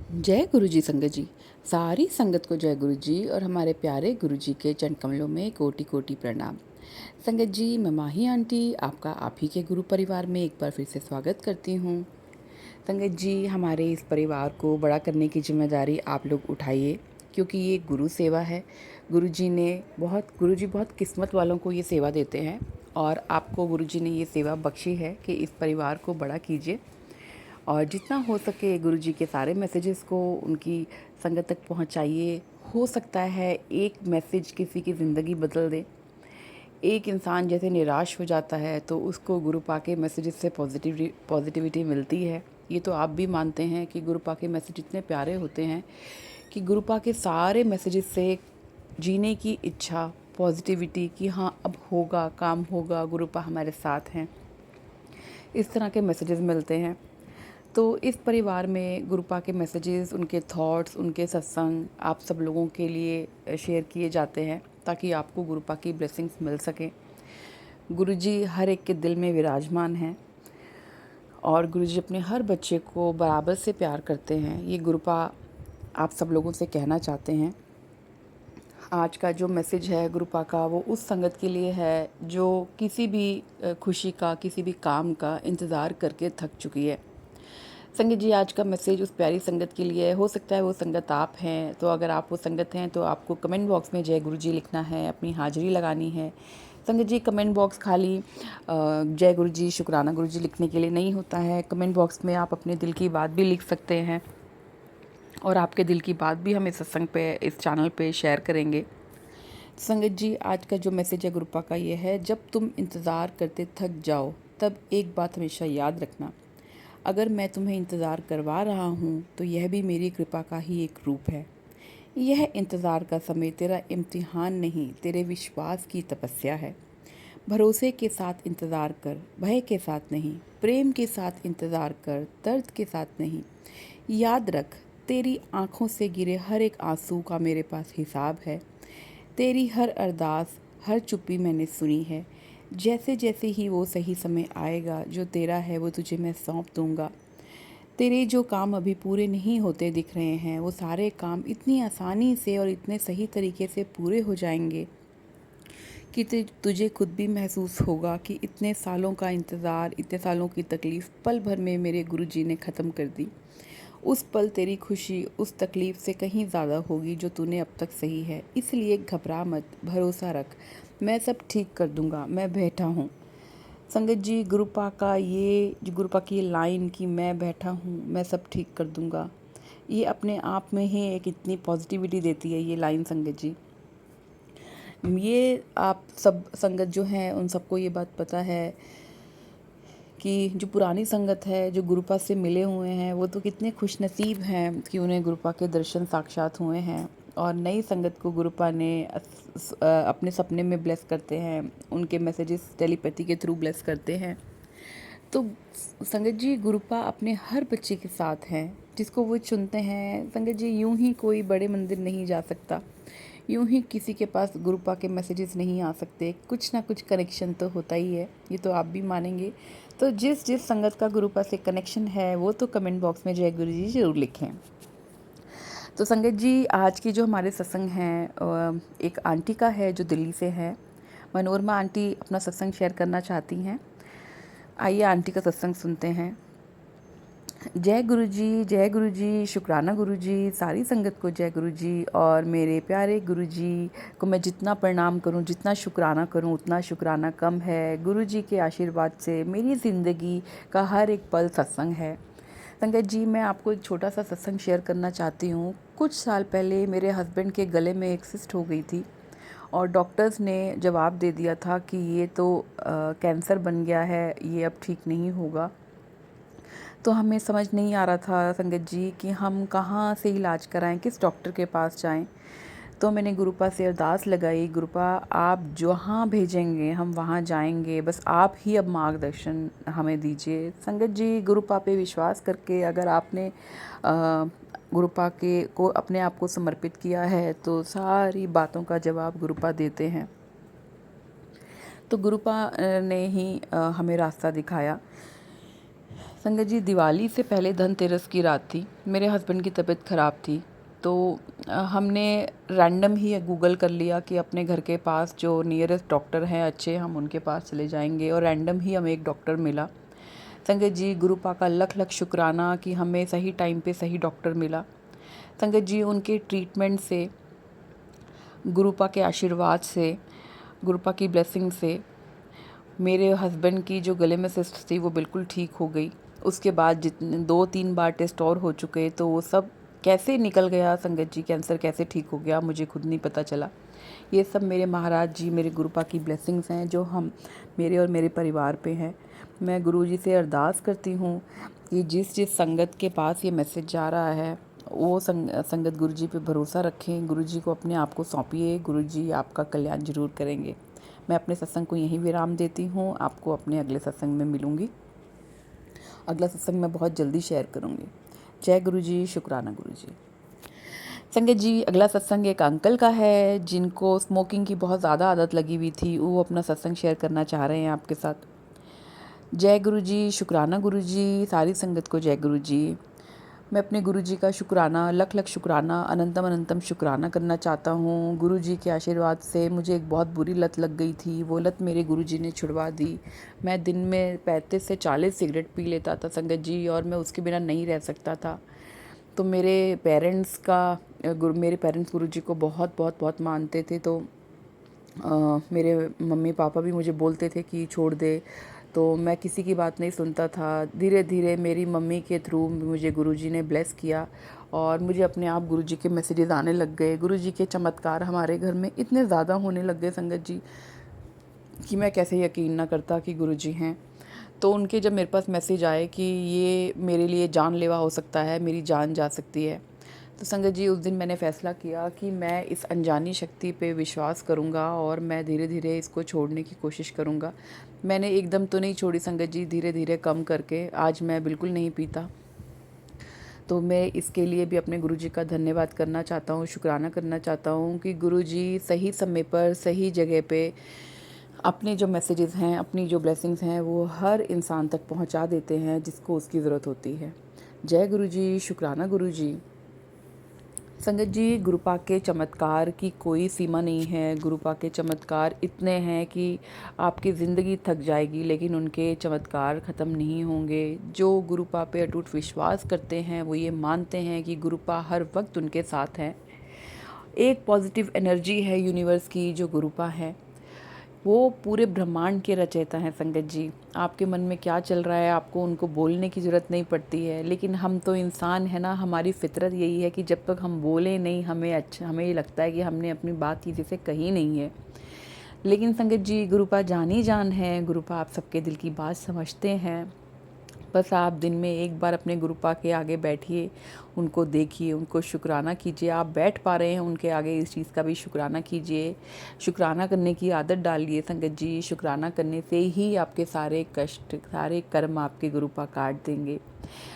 जय गुरु जी संगत जी। सारी संगत को जय गुरु जी और हमारे प्यारे गुरु जी के चरण कमलों में कोटि कोटि प्रणाम। संगत जी, मैं माही आंटी आपका आप ही के गुरु परिवार में एक बार फिर से स्वागत करती हूँ। संगत जी, हमारे इस परिवार को बड़ा करने की जिम्मेदारी आप लोग उठाइए, क्योंकि ये गुरु सेवा है। गुरु जी बहुत किस्मत वालों को ये सेवा देते हैं और आपको गुरु जी ने ये सेवा बख्शी है कि इस परिवार को बड़ा कीजिए और जितना हो सके गुरु जी के सारे मैसेजेस को उनकी संगत तक पहुंचाइए। हो सकता है एक मैसेज किसी की ज़िंदगी बदल दे। एक इंसान जैसे निराश हो जाता है तो उसको गुरु पाके मैसेजेस से पॉजिटिविटी मिलती है। ये तो आप भी मानते हैं कि गुरु पाके मैसेज इतने प्यारे होते हैं कि गुरु पाके सारे मैसेजेस से जीने की इच्छा, पॉजिटिविटी कि हाँ अब होगा, काम होगा, गुरु पा हमारे साथ हैं, इस तरह के मैसेजेस मिलते हैं। तो इस परिवार में गुरुपा के मैसेजेस, उनके थॉट्स, उनके सत्संग आप सब लोगों के लिए शेयर किए जाते हैं ताकि आपको गुरुपा की ब्लेसिंग्स मिल सकें। गुरुजी हर एक के दिल में विराजमान हैं और गुरुजी अपने हर बच्चे को बराबर से प्यार करते हैं। ये गुरुपा आप सब लोगों से कहना चाहते हैं। आज का जो मैसेज है गुरुपा का वो उस संगत के लिए है जो किसी भी खुशी का, किसी भी काम का इंतज़ार करके थक चुकी है। संगत जी, आज का मैसेज उस प्यारी संगत के लिए है। हो सकता है वो संगत आप हैं, तो अगर आप वो संगत हैं तो आपको कमेंट बॉक्स में जय गुरु जी लिखना है, अपनी हाजिरी लगानी है। संगत जी, कमेंट बॉक्स खाली जय गुरु जी, शुक्राना गुरु जी लिखने के लिए नहीं होता है। कमेंट बॉक्स में आप अपने दिल की बात भी लिख सकते हैं और आपके दिल की बात भी हम इस सत्संग पे, इस चैनल पे शेयर करेंगे। संगत जी, आज का जो मैसेज है गुरुपा का ये है, जब तुम इंतज़ार करते थक जाओ तब एक बात हमेशा याद रखना, अगर मैं तुम्हें इंतज़ार करवा रहा हूँ तो यह भी मेरी कृपा का ही एक रूप है। यह इंतज़ार का समय तेरा इम्तिहान नहीं, तेरे विश्वास की तपस्या है। भरोसे के साथ इंतज़ार कर, भय के साथ नहीं। प्रेम के साथ इंतज़ार कर, दर्द के साथ नहीं। याद रख, तेरी आँखों से गिरे हर एक आंसू का मेरे पास हिसाब है। तेरी हर अरदास, हर चुप्पी मैंने सुनी है। जैसे जैसे ही वो सही समय आएगा, जो तेरा है वो तुझे मैं सौंप दूंगा। तेरे जो काम अभी पूरे नहीं होते दिख रहे हैं, वो सारे काम इतनी आसानी से और इतने सही तरीके से पूरे हो जाएंगे कि तुझे खुद भी महसूस होगा कि इतने सालों का इंतज़ार, इतने सालों की तकलीफ़ पल भर में मेरे गुरुजी ने ख़त्म कर दी। उस पल तेरी खुशी उस तकलीफ़ से कहीं ज़्यादा होगी जो तूने अब तक सही है। इसलिए घबरा मत, भरोसा रख, मैं सब ठीक कर दूंगा, मैं बैठा हूँ। संगत जी, गुरुपा की ये लाइन कि मैं बैठा हूँ, मैं सब ठीक कर दूंगा, ये अपने आप में ही एक इतनी पॉजिटिविटी देती है ये लाइन। संगत जी, ये आप सब संगत जो हैं उन सबको ये बात पता है कि जो पुरानी संगत है, जो गुरुपा से मिले हुए हैं, वो तो कितने खुश नसीब हैं कि उन्हें गुरुपा के दर्शन साक्षात हुए हैं। और नई संगत को गुरुपा ने अपने सपने में ब्लेस करते हैं, उनके मैसेजेस टेलीपैथी के थ्रू ब्लेस करते हैं। तो संगत जी, गुरुपा अपने हर बच्चे के साथ हैं जिसको वो चुनते हैं। संगत जी, यूं ही कोई बड़े मंदिर नहीं जा सकता, यूं ही किसी के पास गुरुपा के मैसेजेस नहीं आ सकते। कुछ ना कुछ कनेक्शन तो होता ही है, ये तो आप भी मानेंगे। तो जिस जिस संगत का गुरुपा से कनेक्शन है वो तो कमेंट बॉक्स में जय गुरु जी ज़रूर लिखें। तो संगत जी, आज की जो हमारे सत्संग हैं, एक आंटी का है जो दिल्ली से है। मनोरमा आंटी अपना सत्संग शेयर करना चाहती हैं। आइए आंटी का सत्संग सुनते हैं। जय गुरु जी, जय गुरु जी, शुक्राना गुरु जी, सारी संगत को जय गुरु जी। और मेरे प्यारे गुरु जी को मैं जितना प्रणाम करूं, जितना शुक्राना करूं, उतना शुक्राना कम है। गुरु जी के आशीर्वाद से मेरी ज़िंदगी का हर एक पल सत्संग है। संगत जी, मैं आपको एक छोटा सा सत्संग शेयर करना चाहती हूँ। कुछ साल पहले मेरे हस्बैंड के गले में एक सिस्ट हो गई थी और डॉक्टर्स ने जवाब दे दिया था कि ये तो कैंसर बन गया है, ये अब ठीक नहीं होगा। तो हमें समझ नहीं आ रहा था संगत जी कि हम कहाँ से इलाज कराएं, किस डॉक्टर के पास जाएं। तो मैंने गुरुपा से अरदास लगाई, गुरुपा आप जहाँ भेजेंगे हम वहाँ जाएंगे, बस आप ही अब मार्गदर्शन हमें दीजिए। संगत जी, गुरुपा पे विश्वास करके अगर आपने गुरुपा के को अपने आप को समर्पित किया है तो सारी बातों का जवाब गुरुपा देते हैं। तो गुरुपा ने ही हमें रास्ता दिखाया। संगत जी, दिवाली से पहले धनतेरस की रात थी। मेरे हस्बैंड की तबीयत ख़राब थी, तो हमने रैंडम ही गूगल कर लिया कि अपने घर के पास जो नियरेस्ट डॉक्टर हैं अच्छे, हम उनके पास चले जाएंगे, और रैंडम ही हमें एक डॉक्टर मिला। संगत जी, गुरुपा का लख लख शुक्राना कि हमें सही टाइम पे सही डॉक्टर मिला। संगत जी, उनके ट्रीटमेंट से, गुरुपा के आशीर्वाद से, गुरुपा की ब्लेसिंग से मेरे हस्बैंड की जो गले में सिस्ट थी वो बिल्कुल ठीक हो गई। उसके बाद जितने 2-3 बार टेस्ट और हो चुके, तो वो सब कैसे निकल गया संगत जी, कैंसर कैसे ठीक हो गया मुझे खुद नहीं पता चला। ये सब मेरे महाराज जी, मेरे गुरुपा की ब्लेसिंग्स हैं जो हम मेरे और मेरे परिवार पे हैं। मैं गुरु जी से अरदास करती हूँ कि जिस जिस संगत के पास ये मैसेज जा रहा है वो संगत गुरु जी पे भरोसा रखें, गुरु जी को अपने आप को सौंपिए, गुरु जी आपका कल्याण जरूर करेंगे। मैं अपने सत्संग को यहीं विराम देती हूँ। आपको अपने अगले सत्संग में मिलूँगी। अगला सत्संग मैं बहुत जल्दी शेयर करूँगी। जय गुरु जी, शुक्राना गुरु जी। संगत जी, अगला सत्संग एक अंकल का है जिनको स्मोकिंग की बहुत ज़्यादा आदत लगी हुई थी। वो अपना सत्संग शेयर करना चाह रहे हैं आपके साथ। जय गुरु जी, शुक्राना गुरु जी, सारी संगत को जय गुरु जी। मैं अपने गुरु जी का शुक्राना, लख लख शुक्राना, अनंतम अनंतम शुक्राना करना चाहता हूँ। गुरु जी के आशीर्वाद से मुझे एक बहुत बुरी लत लग गई थी, वो लत मेरे गुरु जी ने छुड़वा दी। मैं दिन में 35 से 40 सिगरेट पी लेता था संगत जी, और मैं उसके बिना नहीं रह सकता था। तो मेरे पेरेंट्स गुरु जी को बहुत बहुत बहुत मानते थे। तो मेरे मम्मी पापा भी मुझे बोलते थे कि छोड़ दे, तो मैं किसी की बात नहीं सुनता था। धीरे धीरे मेरी मम्मी के थ्रू मुझे गुरुजी ने ब्लेस किया और मुझे अपने आप गुरुजी के मैसेजेस आने लग गए। गुरुजी के चमत्कार हमारे घर में इतने ज़्यादा होने लग गए संगत जी कि मैं कैसे यकीन ना करता कि गुरुजी हैं। तो उनके जब मेरे पास मैसेज आए कि ये मेरे लिए जानलेवा हो सकता है, मेरी जान जा सकती है, तो संगत जी उस दिन मैंने फ़ैसला किया कि मैं इस अनजानी शक्ति पे विश्वास करूँगा और मैं धीरे धीरे इसको छोड़ने की कोशिश करूँगा। मैंने एकदम तो नहीं छोड़ी संगत जी, धीरे धीरे कम करके आज मैं बिल्कुल नहीं पीता। तो मैं इसके लिए भी अपने गुरुजी का धन्यवाद करना चाहता हूँ, शुक्राना करना चाहता हूँ कि गुरुजी सही समय पर सही जगह पे अपने जो मैसेजेस हैं, अपनी जो ब्लेसिंग्स हैं, वो हर इंसान तक पहुँचा देते हैं जिसको उसकी ज़रूरत होती है। जय गुरुजी, शुक्राना गुरुजी। संगत जी, गुरुपा के चमत्कार की कोई सीमा नहीं है। गुरुपा के चमत्कार इतने हैं कि आपकी ज़िंदगी थक जाएगी, लेकिन उनके चमत्कार ख़त्म नहीं होंगे। जो गुरुपा पे अटूट विश्वास करते हैं वो ये मानते हैं कि गुरुपा हर वक्त उनके साथ हैं। एक पॉजिटिव एनर्जी है यूनिवर्स की जो गुरुपा है। वो पूरे ब्रह्मांड के रचयिता हैं संगत जी। आपके मन में क्या चल रहा है आपको उनको बोलने की ज़रूरत नहीं पड़ती है, लेकिन हम तो इंसान है ना, हमारी फितरत यही है कि जब तक हम बोले नहीं हमें ये लगता है कि हमने अपनी बात किसी से कही नहीं है। लेकिन संगत जी, गुरुपा जान ही जान है, गुरुपा आप सबके दिल की बात समझते हैं। बस आप दिन में एक बार अपने गुरुपा के आगे बैठिए, उनको देखिए, उनको शुक्राना कीजिए। आप बैठ पा रहे हैं उनके आगे, इस चीज़ का भी शुक्राना कीजिए। शुक्राना करने की आदत डालिए संगत जी। शुक्राना करने से ही आपके सारे कष्ट, सारे कर्म आपके गुरुपा काट देंगे।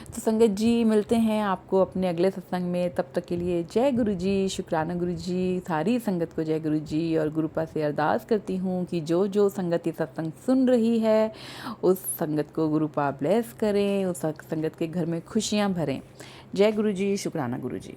तो संगत जी, मिलते हैं आपको अपने अगले सत्संग में। तब तक के लिए जय गुरु जी, शुक्राना गुरु जी, सारी संगत को जय गुरु जी। और गुरुपा से अरदास करती हूँ कि जो जो संगत ये सत्संग सुन रही है उस संगत को गुरुपा ब्लेस करें, उस संगत के घर में खुशियाँ भरें। जय गुरु जी, शुक्राना गुरु जी।